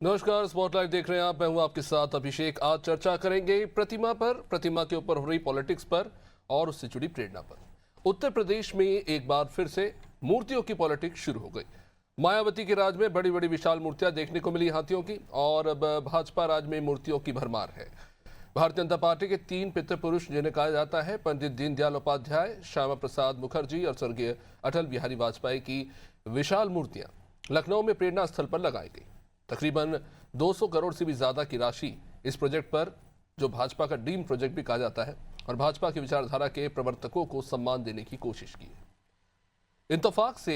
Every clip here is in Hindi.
नमस्कार, स्पॉटलाइट देख रहे हैं आप। मैं हूं आपके साथ अभिषेक। आज चर्चा करेंगे प्रतिमा के ऊपर हो रही पॉलिटिक्स पर और उससे जुड़ी प्रेरणा पर। उत्तर प्रदेश में एक बार फिर से मूर्तियों की पॉलिटिक्स शुरू हो गई। मायावती के राज में बड़ी बड़ी विशाल मूर्तियां देखने को मिली हाथियों की, और अब भाजपा राज में मूर्तियों की भरमार है। भारतीय जनता पार्टी के 3 पितृपुरुष जिन्हें कहा जाता है पंडित दीनदयाल उपाध्याय, श्यामा प्रसाद मुखर्जी और स्वर्गीय अटल बिहारी वाजपेयी की विशाल मूर्तियां लखनऊ में प्रेरणा स्थल पर लगाई गई। तकरीबन 200 करोड़ से भी ज्यादा की राशि इस प्रोजेक्ट पर, जो भाजपा का ड्रीम प्रोजेक्ट भी कहा जाता है, और भाजपा की विचारधारा के प्रवर्तकों को सम्मान देने की कोशिश की है। इत्तेफाक से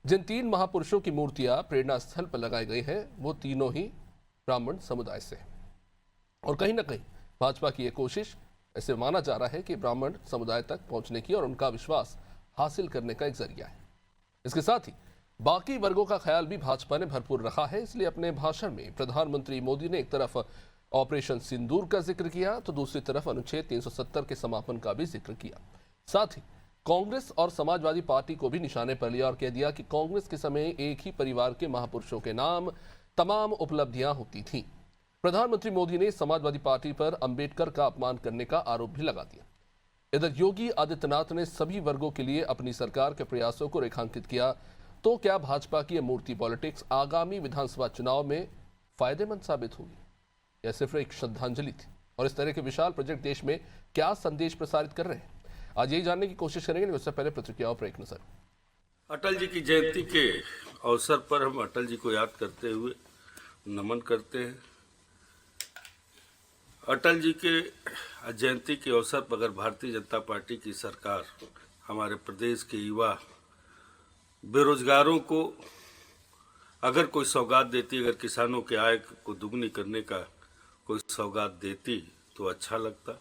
जिन 3 महापुरुषों की मूर्तियां प्रेरणा स्थल पर लगाई गई हैं, वो तीनों ही ब्राह्मण समुदाय से हैं। और कहीं ना कहीं भाजपा की यह कोशिश, ऐसे माना जा रहा है कि ब्राह्मण समुदाय तक पहुंचने की और उनका विश्वास हासिल करने का एक जरिया है। इसके साथ ही बाकी वर्गों का ख्याल भी भाजपा ने भरपूर रखा है। इसलिए अपने भाषण में प्रधानमंत्री मोदी ने एक तरफ ऑपरेशन सिंदूर का जिक्र किया, तो दूसरी तरफ अनुच्छेद 370 के समापन का भी जिक्र किया। साथ ही कांग्रेस और समाजवादी पार्टी को भी निशाने पर लिया और कह दिया कि कांग्रेस के समय एक ही परिवार के महापुरुषों के नाम तमाम उपलब्धियां होती थीं। प्रधानमंत्री मोदी ने समाजवादी पार्टी पर अंबेडकर का अपमान करने का आरोप भी लगा दिया। इधर योगी आदित्यनाथ ने सभी वर्गों के लिए अपनी सरकार के प्रयासों को रेखांकित किया। तो क्या भाजपा की मूर्ति पॉलिटिक्स आगामी विधानसभा चुनाव में फायदेमंद साबित होगी, यह सिर्फ एक श्रद्धांजलि थी? और इस तरह के विशाल प्रोजेक्ट देश में क्या संदेश प्रसारित कर रहे हैं, आज यही जानने की कोशिश करेंगे। उससे पहले प्रतिक्रियाओं पर एक नजर। अटल जी की जयंती के अवसर पर हम अटल जी को याद करते हुए नमन करते हैं। अटल जी के जयंती के अवसर पर अगर भारतीय जनता पार्टी की सरकार हमारे प्रदेश के युवा बेरोजगारों को अगर कोई सौगात देती, अगर किसानों के आय को दुगनी करने का कोई सौगात देती तो अच्छा लगता।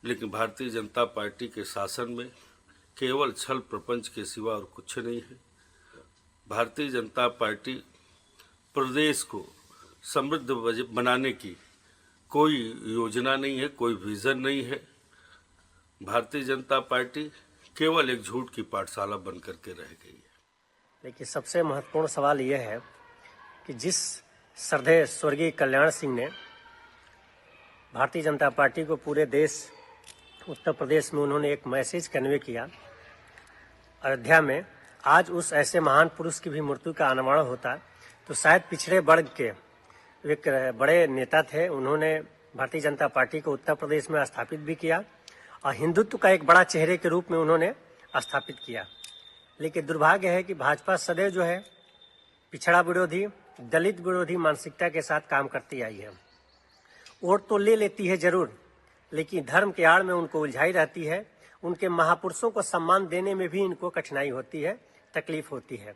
लेकिन भारतीय जनता पार्टी के शासन में केवल छल प्रपंच के सिवा और कुछ नहीं है। भारतीय जनता पार्टी प्रदेश को समृद्ध बनाने की कोई योजना नहीं है, कोई विजन नहीं है। भारतीय जनता पार्टी केवल एक झूठ की पाठशाला बन करके रह गई है। देखिए, सबसे महत्वपूर्ण सवाल यह है कि जिस श्रद्धेय स्वर्गीय कल्याण सिंह ने भारतीय जनता पार्टी को पूरे देश उत्तर प्रदेश में उन्होंने एक मैसेज कन्वे किया अयोध्या में, आज उस ऐसे महान पुरुष की भी मूर्ति का अनावरण होता तो शायद पिछड़े वर्ग के एक बड़े नेता थे, उन्होंने भारतीय जनता पार्टी को उत्तर प्रदेश में स्थापित भी किया और हिंदुत्व का एक बड़ा चेहरे के रूप में उन्होंने स्थापित किया। लेकिन दुर्भाग्य है कि भाजपा सदैव जो है पिछड़ा विरोधी, दलित विरोधी मानसिकता के साथ काम करती आई है। वोट तो ले लेती है जरूर, लेकिन धर्म के आड़ में उनको उलझाई रहती है। उनके महापुरुषों को सम्मान देने में भी इनको कठिनाई होती है, तकलीफ होती है।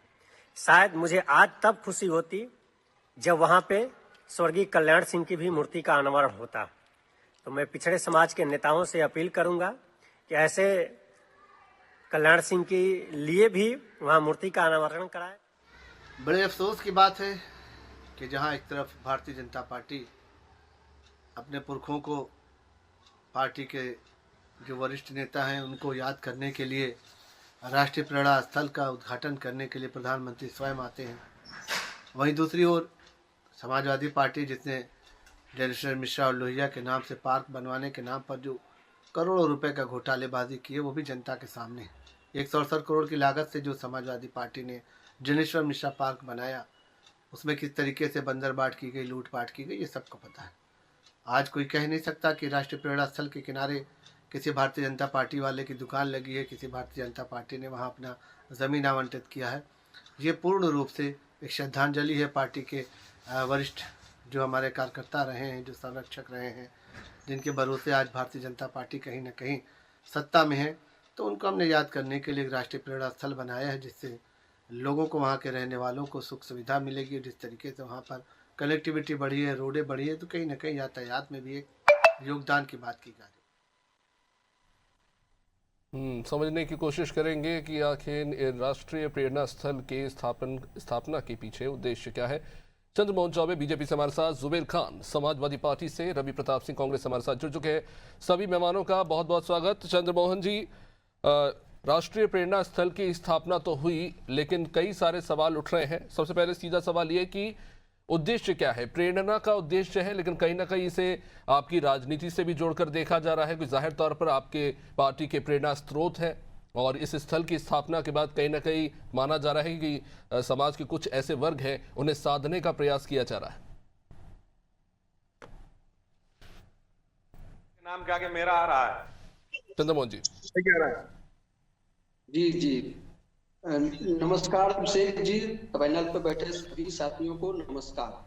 शायद मुझे आज तब खुशी होती जब वहां पे स्वर्गीय कल्याण सिंह की भी मूर्ति का अनावरण होता। तो मैं पिछड़े समाज के नेताओं से अपील करूंगा कि ऐसे कल्याण सिंह के लिए भी वहां मूर्ति का अनावरण कराएं। बड़े अफसोस की बात है कि जहां एक तरफ भारतीय जनता पार्टी अपने पुरखों को, पार्टी के जो वरिष्ठ नेता हैं उनको याद करने के लिए राष्ट्रीय प्रेरणा स्थल का उद्घाटन करने के लिए प्रधानमंत्री स्वयं आते हैं, वहीं दूसरी ओर समाजवादी पार्टी जिसने जयेश्वर मिश्रा और लोहिया के नाम से पार्क बनवाने के नाम पर जो करोड़ों रुपए का घोटालेबाजी की है, वो भी जनता के सामने है। 168 करोड़ की लागत से जो समाजवादी पार्टी ने जयेश्वर मिश्रा पार्क बनाया, उसमें किस तरीके से बंदरबाट की गई, लूटपाट की गई, ये सबको पता है। आज कोई कह नहीं सकता कि राष्ट्रीय प्रेरणा स्थल के किनारे किसी भारतीय जनता पार्टी वाले की दुकान लगी है, किसी भारतीय जनता पार्टी ने वहाँ अपना ज़मीन आवंटित किया है। ये पूर्ण रूप से एक श्रद्धांजलि है पार्टी के वरिष्ठ जो हमारे कार्यकर्ता रहे हैं, जो संरक्षक रहे हैं, जिनके भरोसे आज भारतीय जनता पार्टी कहीं ना कहीं सत्ता में है। तो उनको हमने याद करने के लिए राष्ट्रीय प्रेरणा स्थल बनाया है, जिससे लोगों को, वहाँ के रहने वालों को सुख सुविधा मिलेगी। जिस तरीके से वहाँ पर कनेक्टिविटी बढ़ी है, रोडें बढ़ी है, तो कहीं ना कहीं यातायात में भी एक योगदान की बात की जा रही है। समझने की कोशिश करेंगे कि आखिर राष्ट्रीय प्रेरणा स्थल के स्थापना के पीछे उद्देश्य क्या है। चंद्रमोहन चौबे बीजेपी से हमारे साथ, जुबेर खान समाजवादी पार्टी से, रवि प्रताप सिंह कांग्रेस हमारे साथ जुड़ चुके हैं। सभी मेहमानों का बहुत बहुत स्वागत। चंद्रमोहन जी, राष्ट्रीय प्रेरणा स्थल की स्थापना तो हुई, लेकिन कई सारे सवाल उठ रहे हैं। सबसे पहले सीधा सवाल ये कि उद्देश्य क्या है? प्रेरणा का उद्देश्य है, लेकिन कहीं ना कहीं इसे आपकी राजनीति से भी जोड़कर देखा जा रहा है कि जाहिर तौर पर आपके पार्टी के प्रेरणा स्रोत है और इस स्थल की स्थापना के बाद कहीं ना कहीं माना जा रहा है कि समाज के कुछ ऐसे वर्ग हैं उन्हें साधने का प्रयास किया जा रहा है। नाम के आगे मेरा आ रहा है। चंद्रमोहन जी जी जी नमस्कार अभिषेक जी, पैनल पर बैठे सभी साथियों को नमस्कार।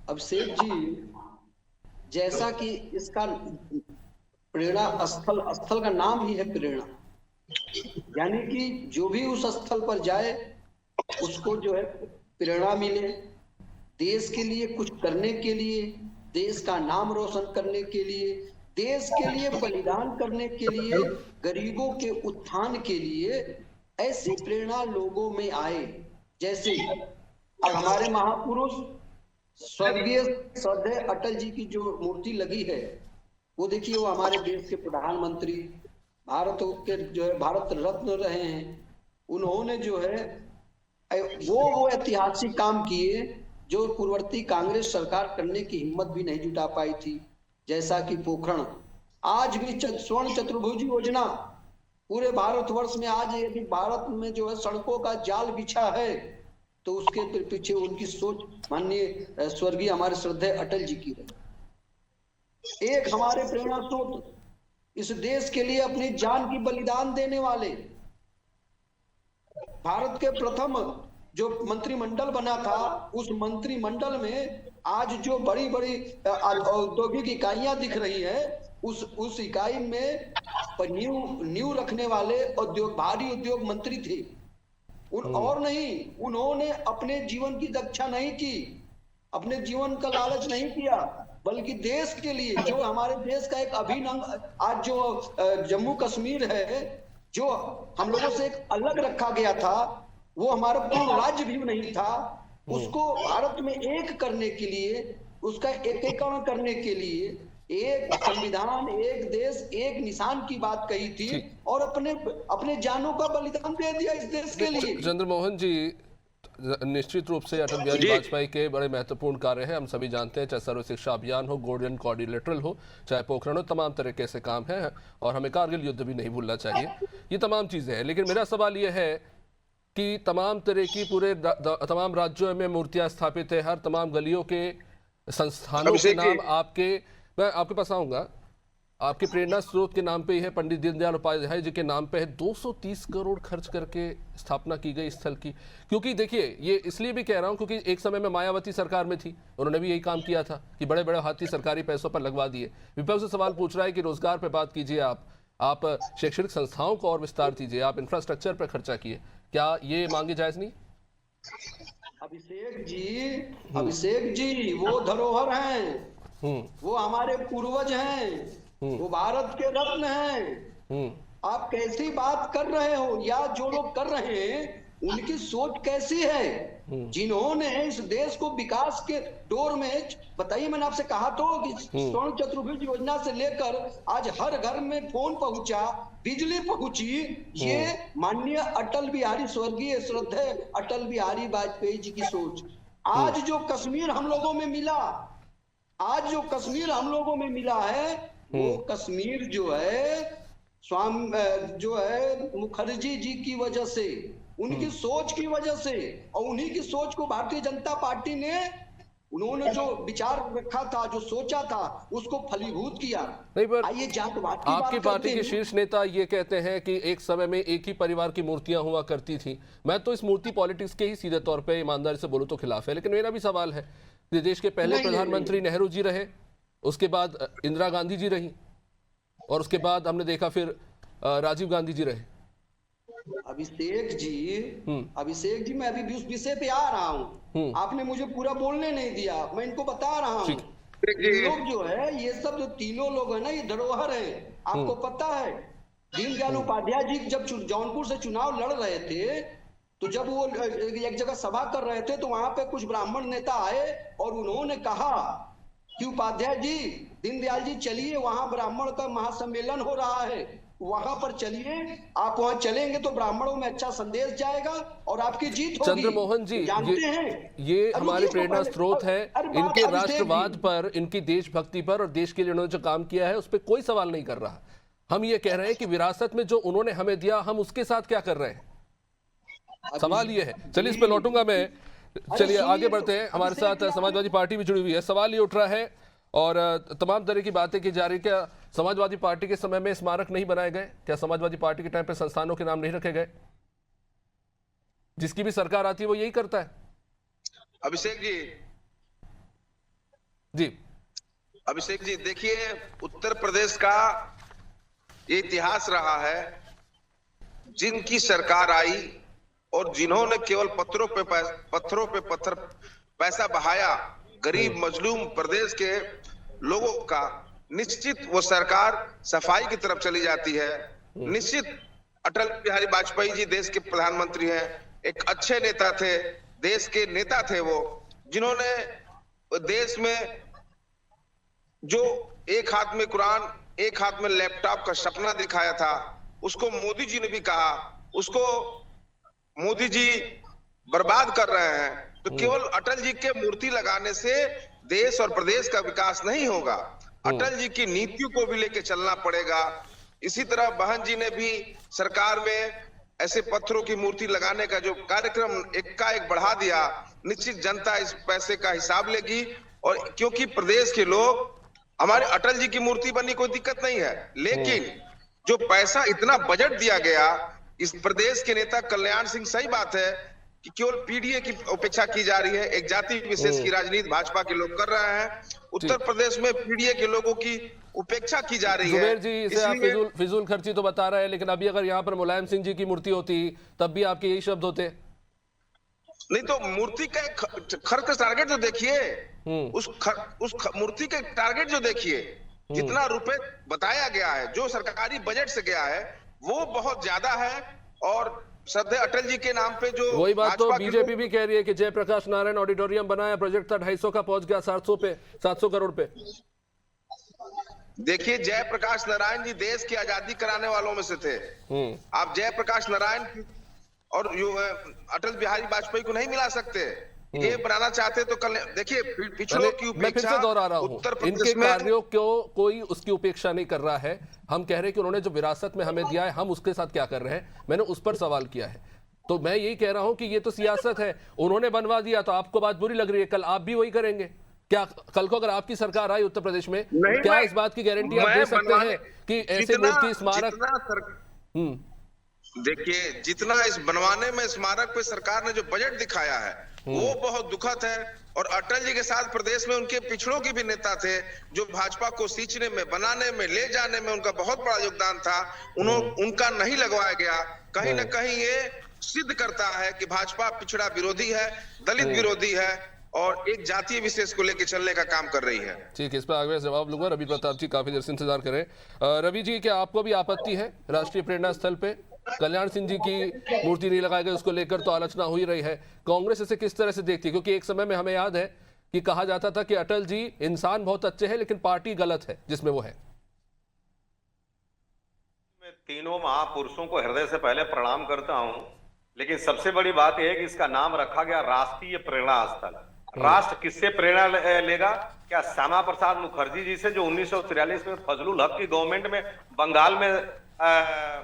अभिषेक जी, जैसा कि इसका प्रेरणा स्थल का नाम ही है प्रेरणा, यानी कि जो भी उस स्थल पर जाए उसको जो है प्रेरणा मिले, देश के लिए कुछ करने के लिए, देश का नाम रोशन करने के लिए, देश के लिए बलिदान करने के लिए, गरीबों के उत्थान के लिए ऐसी प्रेरणा लोगों में आए। जैसे हमारे महापुरुष स्वर्गीय श्रद्धेय अटल जी की जो मूर्ति लगी है, वो देखिए, वो हमारे देश के प्रधानमंत्री, भारत के जो है भारत रत्न रहे हैं। उन्होंने जो है वो ऐतिहासिक काम किए जो पूर्ववर्ती कांग्रेस सरकार करने की हिम्मत भी नहीं जुटा पाई थी। जैसा कि पोखरण, आज भी स्वर्ण चतुर्भुज योजना पूरे भारतवर्ष में, आज यदि भारत में जो है सड़कों का जाल बिछा है तो उसके पीछे उनकी सोच माननीय स्वर्गीय हमारे श्रद्धेय अटल जी की है। एक हमारे प्रेरणा स्रोत इस देश के लिए अपनी जान की बलिदान देने वाले, भारत के प्रथम जो मंत्रिमंडल बना था, उस मंत्रिमंडल में आज जो बड़ी बड़ी औद्योगिक इकाइयां दिख रही है, उस इकाई में नींव रखने वाले भारी उद्योग मंत्री थे। और नहीं, उन्होंने अपने जीवन की रक्षा नहीं की, अपने जीवन का लालच नहीं किया, बल्कि देश के लिए, जो हमारे देश का एक अभिन्न अंग, आज जो जम्मू कश्मीर है, जो हम लोगों से एक अलग रखा गया था, वो हमारा पूर्ण राज्य भी नहीं था, उसको भारत में एक करने के लिए, उसका एकीकरण करने के लिए एक संविधान, एक देश, एक निशान की बात कही थी और अपने जानों का बलिदान दे दिया इस देश के लिए। चंद्रमोहन जी, निश्चित रूप से अटल बिहारी वाजपेयी के बड़े महत्वपूर्ण कार्य हैं, हम सभी जानते हैं, चाहे सर्व शिक्षा अभियान हो, गोल्डन क्वाड्रिलेटरल हो, चाहे पोखरण हो, तमाम तरीके से काम है और हमें कारगिल युद्ध भी नहीं भूलना चाहिए। ये तमाम चीजें हैं, लेकिन मेरा सवाल ये है कि तमाम तरह की पूरे तमाम राज्यों में मूर्तियां स्थापित है, हर तमाम गलियों के संस्थानों के नाम मैं आपके पास आऊंगा, आपके प्रेरणा स्रोत के नाम पे ही है, पंडित दीनदयाल उपाध्याय जी के नाम पे है। 230 करोड़ खर्च करके स्थापना की गई स्थल की। क्योंकि देखिए, ये इसलिए भी कह रहा हूं क्योंकि एक समय में मायावती सरकार में थी, उन्होंने भी यही काम किया था कि बड़े बड़े हाथी सरकारी पैसों पर लगवा दिए। विपक्ष से सवाल पूछ रहा है कि रोजगार पर बात कीजिए, आप शैक्षणिक संस्थाओं को और विस्तार कीजिए, आप इंफ्रास्ट्रक्चर पर खर्चा किए, क्या ये मांगे जायज नहीं? अभिषेक जी, वो धरोहर हैं, वो हमारे पूर्वज हैं, वो भारत के रत्न हैं। आप कैसी बात कर रहे हो, या जो लोग कर रहे हैं उनकी सोच कैसी है, जिन्होंने इस देश को विकास के दौर में, बताइए, मैंने आपसे कहा तो कि स्वर्ण चतुर्भुज योजना से लेकर आज हर घर में फोन पहुंचा, बिजली पहुंची, ये माननीय अटल बिहारी, स्वर्गीय श्रद्धेय अटल बिहारी वाजपेयी जी की सोच। आज जो कश्मीर हम लोगों में मिला, है, वो कश्मीर जो है मुखर्जी जी की वजह से, उनकी सोच की वजह से, और उन्हीं की सोच को भारतीय जनता पार्टी ने, उन्होंने जो विचार रखा था, जो सोचा था, उसको फलीभूत किया। नहीं, पर आइए जातवाद की आपकी बात पार्टी के शीर्ष नेता ये कहते हैं कि एक समय में एक ही परिवार की मूर्तियां हुआ करती थी। मैं तो इस मूर्ति पॉलिटिक्स के ही सीधे तौर पे ईमानदारी से बोलूं तो खिलाफ है, लेकिन मेरा भी सवाल है कि देश के पहले प्रधानमंत्री नेहरू जी रहे, उसके बाद इंदिरा गांधी जी रही, और उसके बाद हमने देखा फिर राजीव गांधी जी रहे। अभिषेक जी, मैं अभी उस विषय पे आ रहा हूँ, आपने मुझे पूरा बोलने नहीं दिया, मैं इनको बता रहा हूँ। लोग जो है, ये सब जो तीनों लोग है ना, ये धरोहर है। आपको पता है, दीनदयाल उपाध्याय जी जब जौनपुर से चुनाव लड़ रहे थे, तो जब वो एक जगह सभा कर रहे थे, तो वहां पे कुछ ब्राह्मण नेता आए और उन्होंने कहा कि उपाध्याय जी, दीनदयाल जी चलिए, वहां ब्राह्मण का महासम्मेलन हो रहा है, वहां पर चलिए, आप वहां चलेंगे तो ब्राह्मणों में अच्छा संदेश जाएगा और आपकी जीत होगी। चंद्रमोहन जी, जानते हैं, ये अरे हमारे रुकिए तो प्रेरणा पहले, स्रोत है। अरे बात इनके अभिषेक राष्ट्रवाद जी। पर, इनकी देशभक्ति पर और देश के लिए उन्होंने जो काम किया है उस पर कोई सवाल नहीं कर रहा। हम ये कह रहे हैं कि विरासत में जो उन्होंने हमें दिया, हम उसके साथ क्या कर रहे हैं, सवाल ये है। चलिए इस पे लौटूंगा मैं। चलिए सुनिए आगे तो, बढ़ते हैं। हमारे अभिषेक साथ जी, समाजवादी पार्टी भी जुड़ी हुई है। सवाल ये उठ रहा है और तमाम तरह की बातें की जा रही, क्या समाजवादी पार्टी के समय में स्मारक नहीं बनाए गए? क्या समाजवादी पार्टी के टाइम पे संस्थानों के नाम नहीं रखे गए? जिसकी भी सरकार आती है वो यही करता है। अभिषेक जी देखिए, उत्तर प्रदेश का ये इतिहास रहा है, जिनकी सरकार आई और जिन्होंने केवल पत्थरों पे पत्थर पैसा बहाया गरीब मजलूम प्रदेश के लोगों का, निश्चित वो सरकार सफाई की तरफ चली जाती है। निश्चित अटल बिहारी वाजपेयी जी देश के प्रधानमंत्री हैं, एक अच्छे नेता थे, देश के नेता थे वो, जिन्होंने देश में जो एक हाथ में कुरान एक हाथ में लैपटॉप का सपना दिखाया था, उसको मोदी जी ने भी कहा, उसको मोदी जी बर्बाद कर रहे हैं। तो केवल अटल जी के मूर्ति लगाने से देश और प्रदेश का विकास नहीं होगा, अटल जी की नीतियों को भी लेके चलना पड़ेगा। इसी तरह बहन जी ने भी सरकार में ऐसे पत्थरों की मूर्ति लगाने का जो कार्यक्रम एकाएक बढ़ा दिया, निश्चित जनता इस पैसे का हिसाब लेगी। और क्योंकि प्रदेश के लोग, हमारे अटल जी की मूर्ति बननी कोई दिक्कत नहीं है, लेकिन जो पैसा इतना बजट दिया गया इस प्रदेश के नेता कल्याण सिंह, सही बात है कि केवल पीडीए की उपेक्षा की जा रही है, एक जाति विशेष की राजनीति भाजपा के लोग कर रहे हैं। उत्तर प्रदेश में पीडीए के लोगों की उपेक्षा की जा रही है। जुबेर जी, इसे आप फिजूल खर्ची तो बता रहे हैं, लेकिन अभी अगर यहाँ पर मुलायम सिंह जी की मूर्ति होती तब भी आपके यही शब्द होते। नहीं तो मूर्ति का खर्च का टारगेट जो देखिए, उस मूर्ति के टारगेट जो देखिए, जितना रुपए बताया गया है, जो सरकारी बजट से गया है, वो बहुत ज्यादा है। और श्रद्धेय अटल जी के नाम पे जो वही बात तो बीजेपी भी कह रही है कि जयप्रकाश नारायण ऑडिटोरियम बनाया, प्रोजेक्ट था 250 का, पहुंच गया 700 करोड़ पे। देखिए, जयप्रकाश नारायण जी देश की आजादी कराने वालों में से थे। आप जयप्रकाश नारायण और अटल बिहारी वाजपेयी को नहीं मिला सकते। ये बनाना चाहते तो कल देखिए, पिछड़ों की उपेक्षा, मैं फिर से दोहरा रहा हूं, इनके कार्यों को कोई उसकी उपेक्षा नहीं कर रहा है। हम कह रहे हैं कि उन्होंने जो विरासत में हमें दिया है, हम उसके साथ क्या कर रहे हैं, मैंने उस पर सवाल किया है। तो मैं यही कह रहा हूं कि ये तो सियासत है, उन्होंने बनवा दिया तो आपको बात बुरी लग रही है, कल आप भी वही करेंगे क्या? कल को अगर आपकी सरकार आई उत्तर प्रदेश में, क्या इस बात की गारंटी आप दे सकते हैं कि ऐसे मूर्ति स्मारक? देखिए, जितना इस बनवाने में स्मारक पे सरकार ने जो बजट दिखाया है वो बहुत दुखद है। और अटल जी के साथ प्रदेश में उनके पिछड़ों के भी नेता थे, जो भाजपा को सींचने में, बनाने में, ले जाने में उनका बहुत बड़ा योगदान था, उनका नहीं लगवाया गया। कहीं ना कहीं ये सिद्ध करता है कि भाजपा पिछड़ा विरोधी है, दलित विरोधी है और एक जातीय विशेष को लेकर चलने का काम कर रही है। ठीक है, इस पर आगे जवाब लूंगा। रवि प्रताप जी काफी देर से इंतजार करें। रवि जी, क्या आपको भी आपत्ति है राष्ट्रीय प्रेरणा स्थल पे कल्याण सिंह जी की मूर्ति नहीं लगाई गई, उसको लेकर तो आलोचना हो ही रही है, कांग्रेस इसे किस तरह से देखती है? क्योंकि एक समय में हमें याद है कि कहा जाता था कि अटल जी इंसान बहुत अच्छे हैं लेकिन पार्टी गलत है जिसमें वो है। मैं तीनों महापुरुषों को हृदय से पहले प्रणाम करता हूं, लेकिन सबसे बड़ी बात यह है कि इसका नाम रखा गया राष्ट्रीय प्रेरणा स्थल। राष्ट्र किससे प्रेरणा लेगा? क्या श्यामा प्रसाद मुखर्जी जी से, जो 1943 में फजलुल हक की गवर्नमेंट में बंगाल में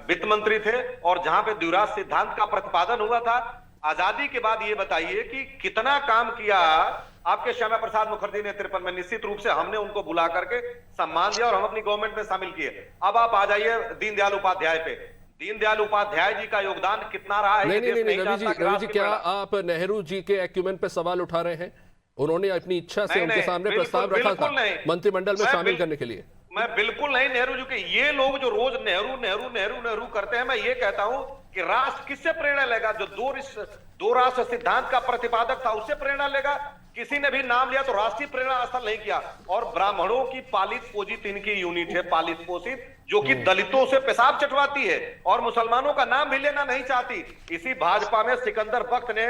वित्त मंत्री थे और जहां पे द्विराज सिद्धांत का प्रतिपादन हुआ था? आजादी के बाद ये बताइए कि कितना काम किया आपके श्यामा प्रसाद मुखर्जी ने 53 में। निश्चित रूप से हमने उनको बुला करके सम्मान दिया और हम अपनी गवर्नमेंट में शामिल किए। अब आप आ जाइए दीनदयाल उपाध्याय पे। दीनदयाल उपाध्याय जी का योगदान कितना रहा है? नहीं, रवि जी, क्या आप नेहरू जी के एक्यूमेंट पे सवाल उठा रहे हैं? उन्होंने अपनी इच्छा से उनके सामने प्रस्ताव रखा था मंत्रिमंडल में शामिल करने के लिए। मैं बिल्कुल नहीं नेहरू जी के, ये लोग जो रोज नेहरू नेहरू नेहरू नेहरू करते हैं, मैं ये कहता हूं कि राष्ट्र किससे प्रेरणा लेगा? जो दो राष्ट्र सिद्धांत का प्रतिपादक था उससे प्रेरणा लेगा? किसी ने भी नाम लिया तो राष्ट्रीय प्रेरणा स्थल नहीं किया। और ब्राह्मणों की पालित पोषित इनकी यूनिट है, पालित पोषित, जो कि दलितों से पेशाब चटवाती है और मुसलमानों का नाम भी लेना नहीं चाहती। इसी भाजपा में सिकंदर बख्त ने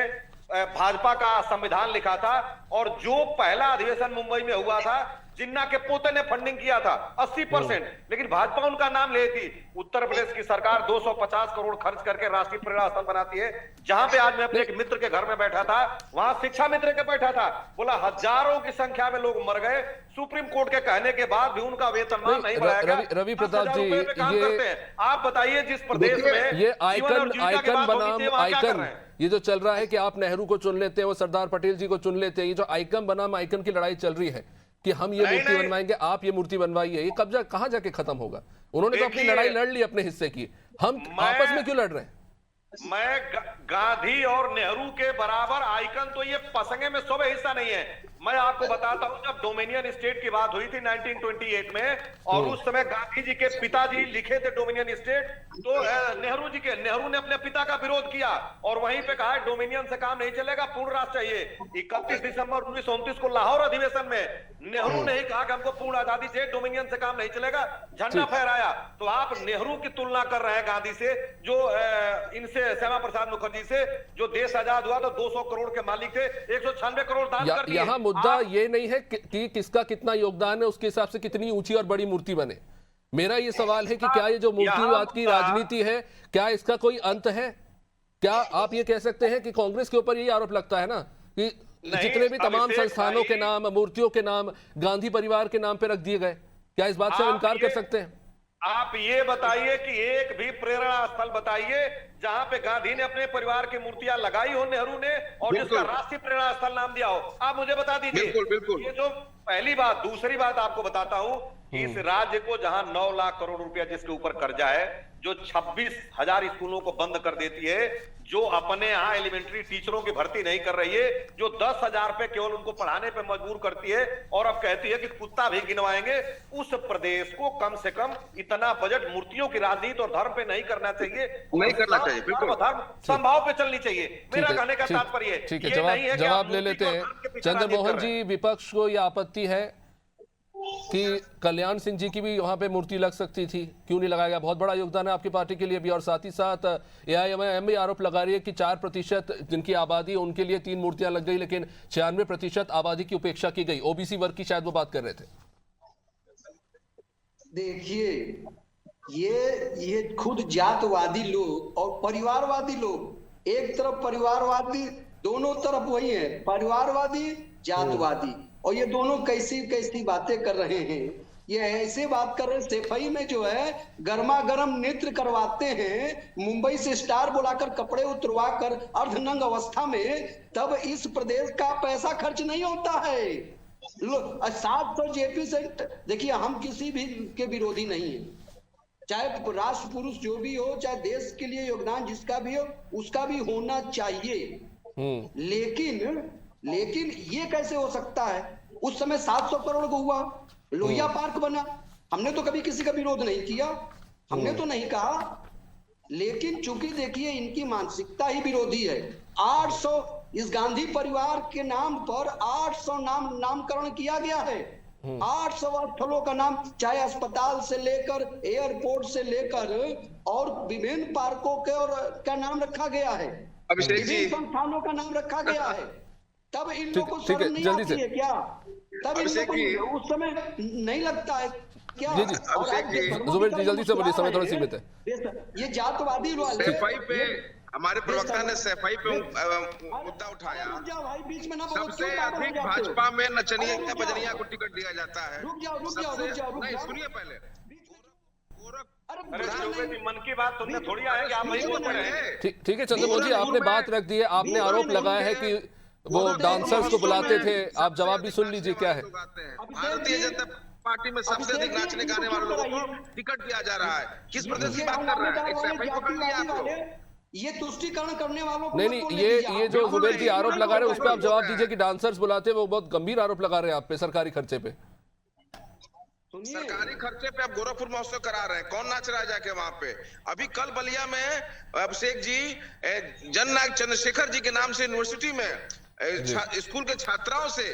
भाजपा का संविधान लिखा था और जो पहला अधिवेशन मुंबई में हुआ था जिन्ना के पोते ने फंडिंग किया था 80%, लेकिन भाजपा उनका नाम ले थी। उत्तर प्रदेश की सरकार 250 करोड़ खर्च करके राष्ट्रीय प्रेरणा स्थल बनाती है। जहां पे आज मैं अपने एक मित्र के घर में बैठा था, वहां शिक्षा मित्र के बैठा था, बोला हजारों की संख्या में लोग मर गए, सुप्रीम कोर्ट के कहने के बाद भी उनका वेतनमान नहीं बढ़ाया गया। रवि प्रताप जी, ये आप बताइए, जिस प्रदेश में ये आइकन बनाम आइकन ये जो चल रहा है कि आप नेहरू को चुन लेते हैं, वो सरदार पटेल जी को चुन लेते हैं, ये जो आइकन बनाम आइकन की लड़ाई चल रही है कि हम ये मूर्ति बनवाएंगे, आप ये मूर्ति बनवाइए, ये कब्जा कहां जाके खत्म होगा? उन्होंने तो अपनी लड़ाई लड़ ली अपने हिस्से की, हम आपस में क्यों लड़ रहे हैं? मैं गांधी और नेहरू के बराबर आइकन तो ये पसंगे में शोभे हिस्सा नहीं है। मैं आपको बताता हूं, जब डोमिनियन स्टेट की बात हुई थी 1928 में, और उस समय गांधी जी के पिताजी लिखे थे डोमिनियन स्टेट, तो नेहरू ने अपने पिता का विरोध किया और वहीं पे कहा डोमिनियन से काम नहीं चलेगा, पूर्ण राष्ट्र चाहिए। 31 दिसंबर 1929 को लाहौर अधिवेशन में नेहरू ने ही कहा कि हमको पूर्ण आजादी चाहिए, डोमिनियन से काम नहीं चलेगा, झंडा फहराया। तो आप नेहरू की तुलना कर रहे हैं गांधी से, जो इनसे श्यामा प्रसाद मुखर्जी से, जो देश आजाद हुआ तो 200 करोड़ के मालिक थे, 196 करोड़ दान कर दिए। यहाँ मुद्दा ये नहीं है कि किसका कितना योगदान है, उसके हिसाब से कितनी ऊंची और बड़ी मूर्ति बने। मेरा ये सवाल है कि क्या ये जो मूर्तिवाद की राजनीति है, क्या इसका कोई अंत है? क्या आप ये कह सकते हैं कि कांग्रेस के ऊपर ये आरोप लगता है ना कि जितने भी तमाम संस्थानों के नाम, मूर्तियों के नाम गांधी परिवार के नाम पे रख दिए गए, क्या इस बात से इनकार कर सकते हैं? आप ये बताइए कि एक भी प्रेरणा स्थल बताइए जहां पे गांधी ने अपने परिवार की मूर्तियां लगाई हो, नेहरू ने, और जिसका राष्ट्रीय प्रेरणा स्थल नाम दिया हो, आप मुझे बता दीजिए। बिल्कुल। ये जो पहली बात। दूसरी बात आपको बताता हूं, इस राज्य को जहां 9 लाख करोड़ रुपया जिसके ऊपर कर्जा है, जो 26,000 स्कूलों को बंद कर देती है, जो अपने यहाँ एलिमेंट्री टीचरों की भर्ती नहीं कर रही है, जो 10,000 रुपए केवल उनको पढ़ाने पे मजबूर करती है, और अब कहती है कि कुत्ता भी गिनवाएंगे, उस प्रदेश को कम से कम इतना बजट मूर्तियों की राजनीति और धर्म पे नहीं करना चाहिए, नहीं करना चाहिए, बिल्कुल धर्म संभाव पे चलनी चाहिए। मेरा कहने का तात्पर्य ठीक है, जवाब ले लेते हैं। चंद्रमोहन जी, विपक्ष को यह आपत्ति है कि कल्याण सिंह जी की भी वहां पे मूर्ति लग सकती थी, क्यों नहीं लगाया गया? बहुत बड़ा योगदान है आपकी पार्टी के लिए भी, और साथ ही साथ एआईएमआईएम भी आरोप लगा रही है कि 4% जिनकी आबादी है उनके लिए 3 मूर्तियां लग गई, लेकिन 96% आबादी की उपेक्षा की गई। ओबीसी वर्ग की शायद वो बात कर रहे थे। देखिए, ये खुद जातवादी लोग और परिवारवादी लोग, एक तरफ परिवारवादी, दोनों तरफ वही है, परिवारवादी जातवादी, और ये दोनों कैसी बातें कर रहे हैं। ये ऐसे बात कर रहे हैं, सफाई में जो है गर्मा गर्म नृत्य करवाते हैं, मुंबई से स्टार बुलाकर कपड़े उतरवा कर अर्धनंग अवस्था में, तब इस प्रदेश का पैसा खर्च नहीं होता है। 700 जेपी से, देखिए हम किसी भी के विरोधी नहीं है, चाहे राष्ट्र पुरुष जो भी हो, चाहे देश के लिए योगदान जिसका भी हो, उसका भी होना चाहिए। लेकिन ये कैसे हो सकता है? उस समय 700 करोड़ को हुआ, लोहिया पार्क बना, हमने तो कभी किसी का विरोध नहीं किया, हमने तो नहीं कहा, लेकिन चूंकि देखिए इनकी मानसिकता ही विरोधी है। 800 इस गांधी परिवार के नाम पर 800 नामकरण किया गया है। 800 स्थलों का नाम, चाहे अस्पताल से लेकर एयरपोर्ट से लेकर और विभिन्न पार्कों के और का नाम रखा गया है, विभिन्न संस्थानों का नाम रखा गया है। तब इन लोगों को शर्म नहीं आती है क्या? तब इन लोगों को उस समय नहीं लगता है क्या? जुबेर जी जल्दी से बोलिए, समय थोड़ा सीमित है। ये जातवादी वाले सफाई पे हमारे प्रवक्ता ने सफाई पे मुद्दा उठाया। सबसे अधिक भाजपा में नचनिया बजनिया को टिकट दिया जाता है। रुक जाओ। नहीं, सुनिए पहले। अरे मन की बात तुमने थोड़ी आया कि आप वही बोल रहे हैं। ठीक है चंद्रमोहन जी, आपने बात रख दी है, आपने आरोप लगाया है कि वो डांसर्स को बुलाते थे, आप जवाब भी सुन लीजिए क्या है। भारतीय जनता पार्टी में सबसे अधिक नाचने गाने वाले लोगों को टिकट दिया जा रहा है। किस प्रदेश की बात कर रहे हैं? एक सफाई पकड़ लिया आप लोग। ये तुष्टीकरण करने वालों को नहीं, ये जो जुबेर जी आरोप लगा रहे हैं उस पर आप जवाब दीजिए कि डांसर्स बुलाते हैं, वो बहुत गंभीर आरोप लगा रहे हैं आप पे, सरकारी खर्चे पे। सरकारी खर्चे पे आप गोरखपुर महोत्सव करा रहे हैं, कौन नाच रहा है जाके वहां पे? अभी कल बलिया में अभिषेक जी जननायक चंद्रशेखर जी के नाम से यूनिवर्सिटी में स्कूल के छात्राओं से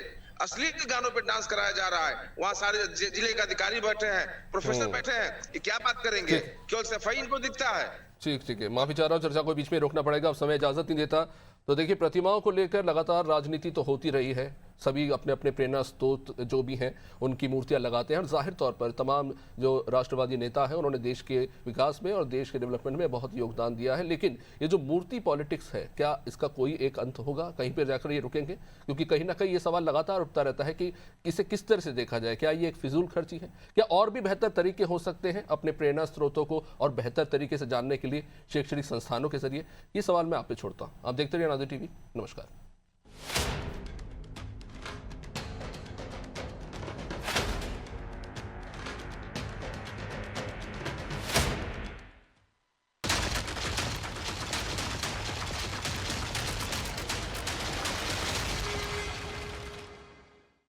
अश्लील गानों पे डांस कराया जा रहा है। वहाँ सारे जिले के अधिकारी बैठे हैं, प्रोफेसर बैठे हैं, ये क्या बात करेंगे? केवल सफाई इनको दिखता है। ठीक है, माफी चाह रहा हूँ, चर्चा को बीच में रोकना पड़ेगा, अब समय इजाजत नहीं देता। तो देखिए, प्रतिमाओं को लेकर लगातार राजनीति तो होती रही है, सभी अपने अपने प्रेरणा स्रोत जो भी हैं उनकी मूर्तियां लगाते हैं, और जाहिर तौर पर तमाम जो राष्ट्रवादी नेता हैं उन्होंने देश के विकास में और देश के डेवलपमेंट में बहुत योगदान दिया है। लेकिन ये जो मूर्ति पॉलिटिक्स है, क्या इसका कोई एक अंत होगा? कहीं पर जाकर ये रुकेंगे? क्योंकि कहीं ना कहीं ये सवाल लगातार उठता रहता है कि इसे किस तरह से देखा जाए। क्या ये एक फिजूल खर्ची है? क्या और भी बेहतर तरीके हो सकते हैं अपने प्रेरणा स्रोतों को और बेहतर तरीके से जानने के लिए शैक्षणिक संस्थानों के जरिए? ये सवाल मैं आप पे छोड़ता हूँ। आप देखते रहिए नाज़िर टीवी। नमस्कार।